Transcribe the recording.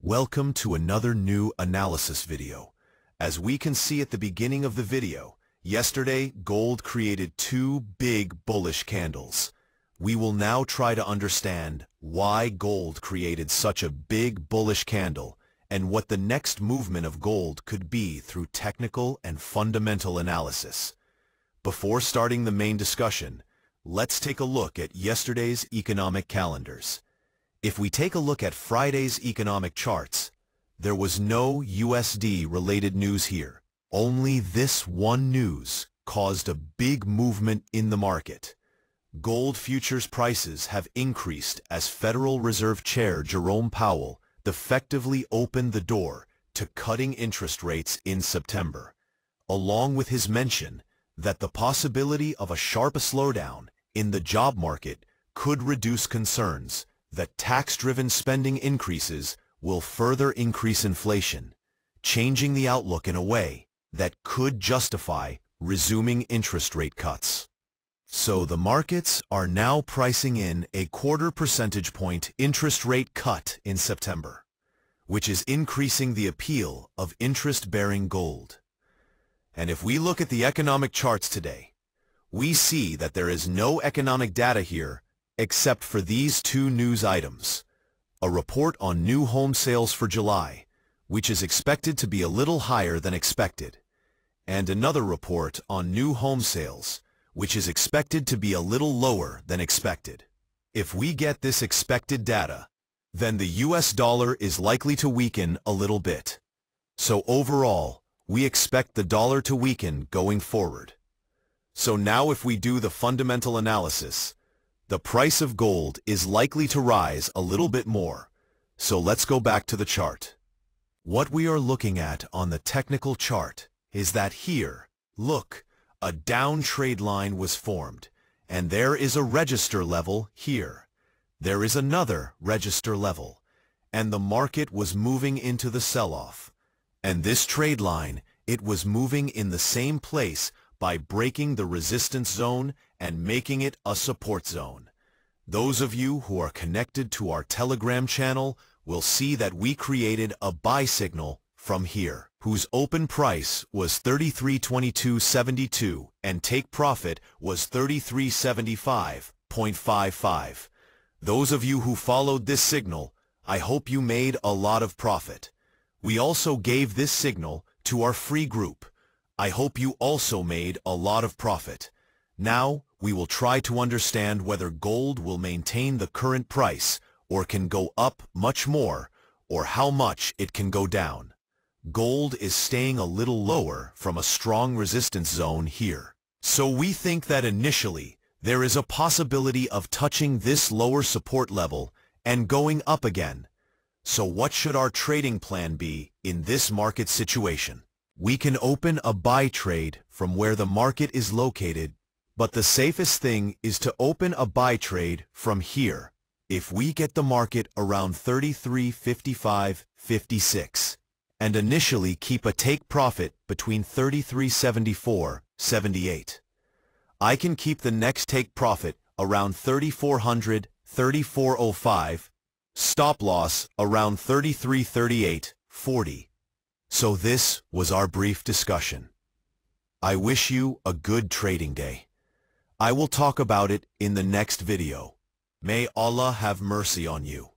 Welcome to another new analysis video. As we can see at the beginning of the video, yesterday gold created two big bullish candles. We will now try to understand why gold created such a big bullish candle and what the next movement of gold could be through technical and fundamental analysis. Before starting the main discussion, let's take a look at yesterday's economic calendars. If we take a look at Friday's economic charts, there was no USD-related news here. Only this one news caused a big movement in the market. Gold futures prices have increased as Federal Reserve Chair Jerome Powell effectively opened the door to cutting interest rates in September, along with his mention that the possibility of a sharp slowdown in the job market could reduce concerns that tax-driven spending increases will further increase inflation, changing the outlook in a way that could justify resuming interest rate cuts. So the markets are now pricing in a 0.25 percentage point interest rate cut in September, which is increasing the appeal of interest-bearing gold. And if we look at the economic charts today, we see that there is no economic data here except for these two news items: a report on new home sales for July, which is expected to be a little higher than expected, and another report on new home sales, which is expected to be a little lower than expected. If we get this expected data, then the US dollar is likely to weaken a little bit. So overall, we expect the dollar to weaken going forward. So now if we do the fundamental analysis, the price of gold is likely to rise a little bit more. So let's go back to the chart. What we are looking at on the technical chart is that here, look, a down trade line was formed, and there is a register level here. There is another register level, and the market was moving into the sell-off. And this trade line, it was moving in the same place by breaking the resistance zone and making it a support zone. Those of you who are connected to our Telegram channel will see that we created a buy signal from here, whose open price was 33.2272 and take profit was 33.75.55. Those of you who followed this signal, I hope you made a lot of profit. We also gave this signal to our free group. I hope you also made a lot of profit. Now, we will try to understand whether gold will maintain the current price or can go up much more, or how much it can go down. Gold is staying a little lower from a strong resistance zone here. So we think that initially, there is a possibility of touching this lower support level and going up again. So what should our trading plan be in this market situation? We can open a buy trade from where the market is located, but the safest thing is to open a buy trade from here if we get the market around 33.55.56 and initially keep a take profit between 33.74.78. I can keep the next take profit around 3400, 3405, stop loss around 33.38.40. So this was our brief discussion. I wish you a good trading day. I will talk about it in the next video. May Allah have mercy on you.